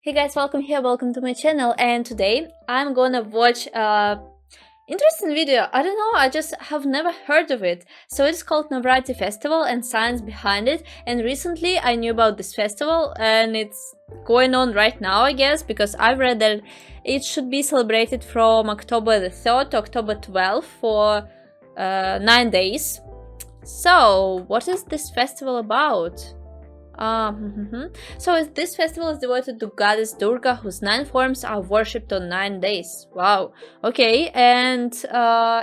Hey guys, welcome here, welcome to my channel, and today I'm gonna watch interesting video. I don't know, I just have never heard of it. So it's called Navratri Festival and science behind it, and recently I knew about this festival and it's going on right now, I guess, because I read that it should be celebrated from October the 3rd to October 12th for 9 days. So what is this festival about? So this festival is devoted to goddess Durga, whose 9 forms are worshipped on 9 days. Wow. Okay, and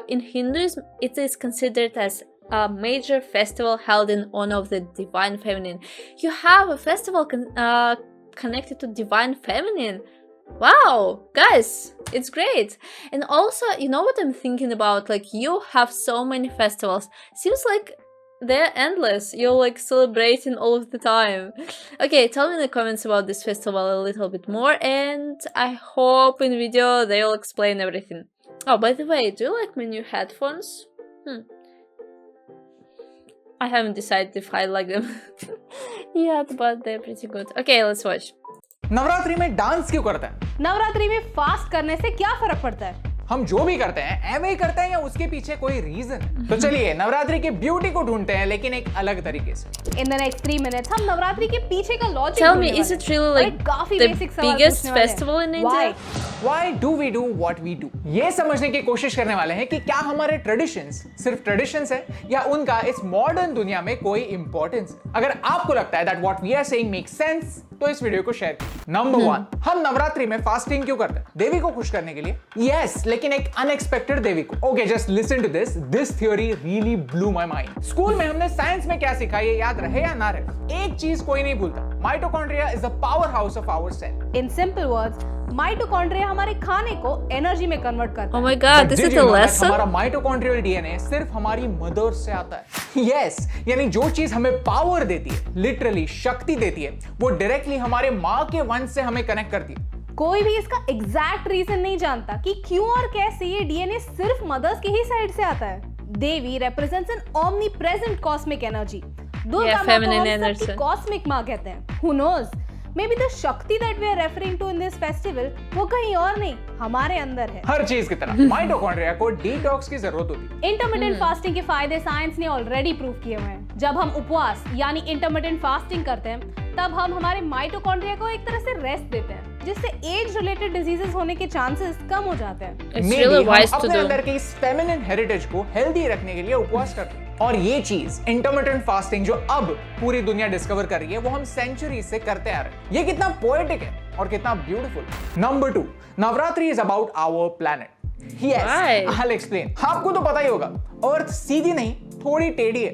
in Hinduism, it is considered as a major festival held in honor of the divine feminine. You have a festival connected to divine feminine. Wow, guys, it's great. And also, you know what I'm thinking about? Like, you have so many festivals. Seems like they're endless. You're like celebrating all of the time. Okay, tell me in the comments about this festival a little bit more, and I hope in video they'll explain everything. Oh, by the way, do you like my new headphones? I haven't decided if I like them yet, but they're pretty good. Okay, let's watch. Navratri में dance क्यों करते हैं? नवरात्रि में fast करने से क्या फर्क पड़ता है? हम जो भी करते हैं ऐसे ही करते हैं या उसके पीछे कोई रीजन है? तो चलिए नवरात्रि की ब्यूटी को ढूंढते हैं, लेकिन एक अलग तरीके से। In the next 3 minutes हम नवरात्रि के पीछे का logic Tell me, is it really like the biggest festival in India? Why do we do what we do? ये समझने की कोशिश करने वाले हैं कि क्या हमारे ट्रेडिशंस सिर्फ ट्रेडिशंस है या उनका इस मॉडर्न दुनिया में कोई इंपॉर्टेंस है। अगर आपको लगता है that what we are saying makes sense, तो इस वीडियो को शेयर कीजिए। नंबर 1, हम नवरात्रि में फास्टिंग क्यों करते हैं? देवी को खुश करने के लिए। यस, लेकिन एक अनएक्सपेक्टेड देवी को। Okay, just listen to this theory really blew my mind. School में हमने साइंस में क्या सीखा, ये याद रहे या ना रहे, एक चीज कोई नहीं भूलता, mitochondria is the power house of our cell. In simple words, mitochondria हमारे खाने को एनर्जी में कन्वर्ट करता है। Oh my god, this is a lesson. हमारा माइटोकॉन्ड्रियल डीएनए सिर्फ हमारी मदर से आता है। यस, यानी जो चीज हमें पावर देती है, लिटरली शक्ति देती है, वो डायरेक्टली हमारे माँ के वंश से हमें कनेक्ट करती है। कोई भी इसका एग्जैक्ट रीजन नहीं जानता कि क्यों और कैसे ये डीएनए सिर्फ मदर्स की ही साइड से आता है। Devi represents an omnipresent cosmic energy. Durga माँ को हम सबकी कॉस्मिक माँ कहते हैं। Who knows? Maybe the शक्ति that we are referring to in this festival वो कहीं और नहीं, हमारे अंदर है। हर चीज की तरह माइटोकॉन्ड्रिया को डिटॉक्स की जरूरत होती है। इंटरमिटेंट फास्टिंग के फायदे साइंस ने ऑलरेडी प्रूव किए हुए हैं। जब हम उपवास यानी इंटरमिटेंट फास्टिंग करते हैं, तब हम हमारे माइटोकॉन्ड्रिया को एक तरह से रेस्ट देते हैं, जिससे एज रिलेटेड डिजीजेस होने के चांसेस कम हो जाते हैं। अपने अंदर की इस फेमिनिन हेरिटेज को हेल्दी रखने के लिए उपवास करते हैं। और ये चीज इंटरमिटेंट फास्टिंग जो अब पूरी दुनिया डिस्कवर कर रही है, वो हम सेंचुरी से करते आ रहे हैं। ये कितना पोएटिक है और कितना beautiful. Number 2, Navratri is about our planet. Yes, I'll explain. आपको तो पता ही होगा, अर्थ सीधी नहीं थोड़ी टेढ़ी है।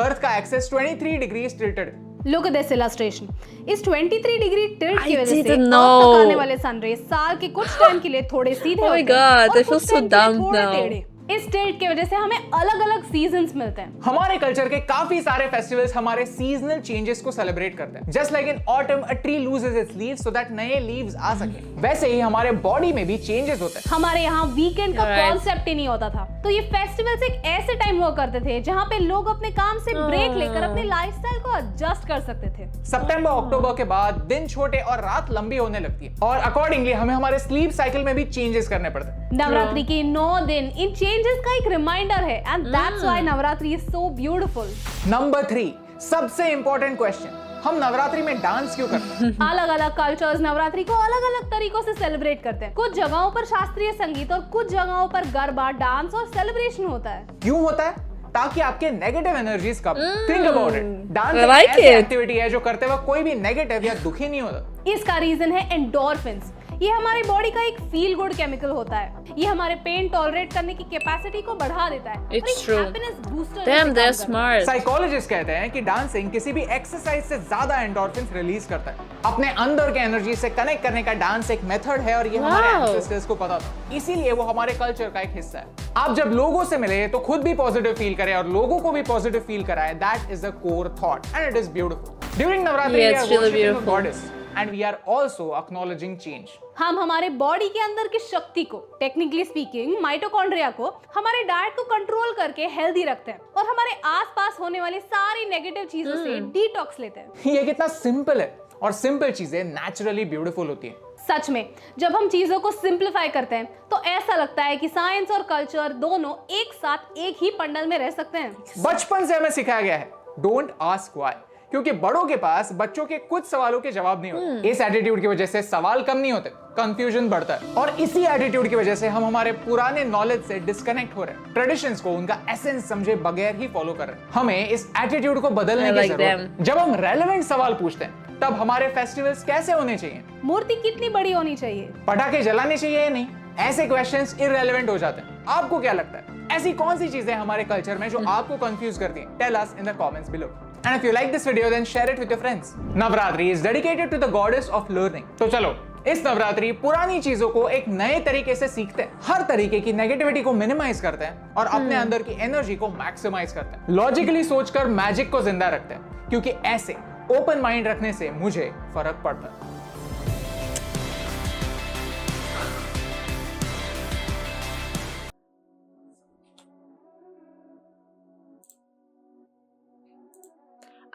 अर्थ का एक्सेस 23 डिग्री टिल्टेड है। Look at this illustration. इस 23 डिग्री टिल्ट की वजह से अर्थ तक आने वाले सनरेज साल के कुछ टाइम के लिए थोड़े सीधे होते हैं और कुछ टाइम के लिए थोड़े टेढ़े। इस टिल्ट की वजह से हमें अलग-अलग सीजन्स मिलते हैं। हमारे कल्चर के काफी सारे फेस्टिवल्स हमारे सीजनल चेंजेस को सेलिब्रेट करते हैं। Just like in autumn a tree loses it's leaves so that नए लीव्स आ सके, वैसे ही हमारे बॉडी में भी चेंजेस होते हैं। हमारे यहाँ वीकेंड का कॉन्सेप्ट ही नहीं होता था, तो ये फेस्टिवल्स एक ऐसे टाइम हुआ करते थे जहाँ पे लोग अपने काम से ब्रेक लेकर अपने लाइफस्टाइल को एडजस्ट कर सकते थे। सितंबर अक्टूबर के बाद दिन छोटे और रात लंबी होने लगती है, और अकॉर्डिंगली हमें हमारे स्लीप साइकिल में भी चेंजेस करने पड़ते हैं। नवरात्रि के 9 दिन इन चेंजेस का एक रिमाइंडर है, and that's why Navratri is so beautiful. Number 3, सबसे इंपॉर्टेंट क्वेश्चन, हम नवरात्रि में डांस क्यों करते हैं? अलग अलग कल्चर्स नवरात्रि को अलग अलग तरीकों से सेलिब्रेट करते हैं। कुछ जगहों पर शास्त्रीय संगीत और कुछ जगहों पर गरबा, डांस और सेलिब्रेशन होता है। क्यों होता है? ताकि आपके negative energies come. Think about it, dance एक ऐसी एक्टिविटी है जो करते वक्त कोई भी नेगेटिव या दुखी नहीं होता। इसका रीजन है एंडोर्फिन्स। ये हमारी बॉडी का एक फील गुड केमिकल होता है। ये हमारे पेन टॉलरेट करने की कैपेसिटी को बढ़ा देता है। It's true. Happiness booster. Damn, they're smart. Psychologist कहते हैं कि डांसिंग किसी भी एक्सरसाइज से ज्यादा एंडोर्फिन्स रिलीज करता है। अपने अंदर के एनर्जी से कनेक्ट करने का डांस एक मेथड है, और ये हमारे एंसेस्टर्स को पता था, इसीलिए वो हमारे कल्चर का एक हिस्सा है। आप जब लोगों से मिले तो खुद भी पॉजिटिव फील करें और लोगों को भी पॉजिटिव फील कराएं। That is the core thought and it is beautiful. During Navratri we are worshipping a goddess and we are also acknowledging change. हम हमारे बॉडी के अंदर की शक्ति को, टेक्निकली स्पीकिंग माइटोकॉन्ड्रिया को, हमारे डाइट को कंट्रोल करके हेल्दी रखते हैं और हमारे आसपास होने वाली सारी नेगेटिव चीजों से डिटॉक्स लेते हैं। ये कितना सिंपल है और सिंपल चीजें नेचुरली ब्यूटीफुल होती हैं। सच में जब हम चीजों को सिंप्लीफाई करते हैं तो ऐसा लगता है कि साइंस और कल्चर दोनों एक साथ एक ही पंडल में रह सकते हैं। बचपन से हमें सिखाया गया है डोंट आस्क व्हाई, क्योंकि बड़ों के पास बच्चों के कुछ सवालों के जवाब नहीं होते। इस एटीट्यूड की वजह से सवाल कम नहीं होते, कंफ्यूजन बढ़ता है, और इसी एटीट्यूड की वजह से हम हमारे पुराने नॉलेज से डिस्कनेक्ट हो रहे हैं, ट्रेडिशंस को उनका एसेंस समझे बगैर ही फॉलो कर रहे हैं। हमें इस एटीट्यूड को बदलने की जरूरत है। जब हम रेलेवेंट सवाल पूछते हैं तब हमारे फेस्टिवल्स कैसे होने चाहिए, मूर्ति कितनी बड़ी होनी चाहिए, पटाखे जलाने चाहिए या नहीं, ऐसे क्वेश्चंस इररेलेवेंट हो जाते हैं। आपको क्या लगता है, ऐसी कौन सी चीजें हमारे कल्चर में जो आपको कंफ्यूज करती हैं? Tell us in the comments below. And if you like this video, then share it with your friends. Navratri is dedicated to the goddess of learning. तो चलो इस नवरात्रि पुरानी चीजों को एक नए तरीके से सीखते हैं, हर तरीके की नेगेटिविटी को मिनिमाइज करते हैं और अपने अंदर की एनर्जी को मैक्सिमाइज करते हैं। लॉजिकली सोचकर मैजिक को जिंदा रखते हैं, क्योंकि ऐसे ओपन माइंड रखने से मुझे फर्क पड़ता है।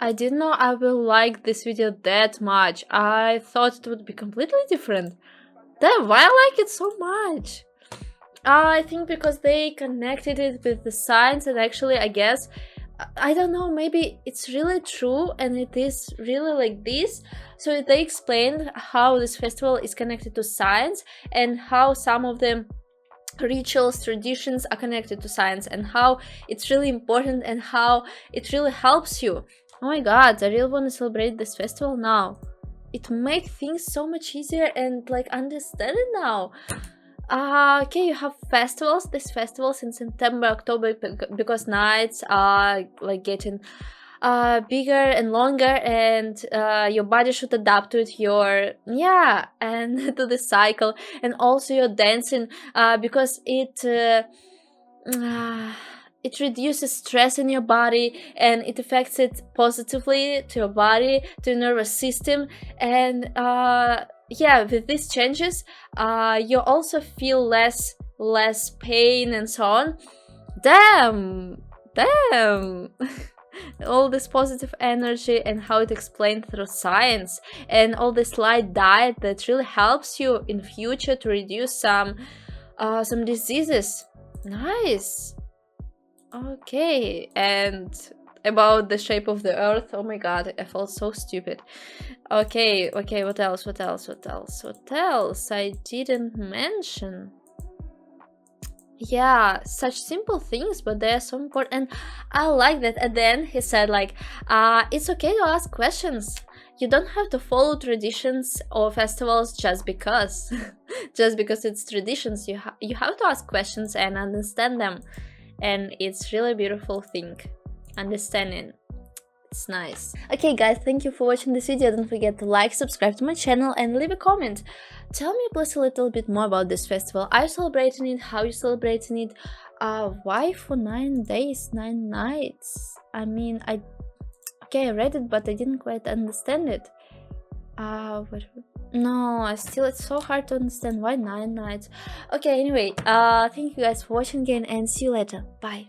I didn't know I will like this video that much. I thought it would be completely different. Then why I like it so much? I think because they connected it with the science, and actually I guess, I don't know, maybe it's really true and it is really like this. So they explained how this festival is connected to science and how some of them rituals, traditions are connected to science, and how it's really important and how it really helps you. Oh my god, I really want to celebrate this festival now. It makes things so much easier and like understand it now. Okay, you have festivals, these festivals in September, October, because nights are like getting bigger and longer, and your body should adapt to it, and to the cycle, and also your dancing, because it reduces stress in your body and it affects it positively to your body, to your nervous system, and with these changes you also feel less pain and so on. Damn all this positive energy and how it explained through science, and all this light diet that really helps you in future to reduce some diseases. Nice. Okay, and about the shape of the earth, oh my god, I felt so stupid. Okay, what else I didn't mention? Yeah, such simple things, but they are so important. And I like that at the end he said like, it's okay to ask questions. You don't have to follow traditions or festivals just because it's traditions. You have to ask questions and understand them, and it's really a beautiful thing, understanding. It's nice. Okay guys, thank you for watching this video. Don't forget to like, subscribe to my channel, and leave a comment. Tell me please a little bit more about this festival. Are you celebrating it? How are you celebrating it? Why for 9 days, 9 nights? I mean, I read it, but I didn't quite understand it. It's so hard to understand why 9 nights. Okay, anyway, thank you guys for watching again, and see you later. Bye.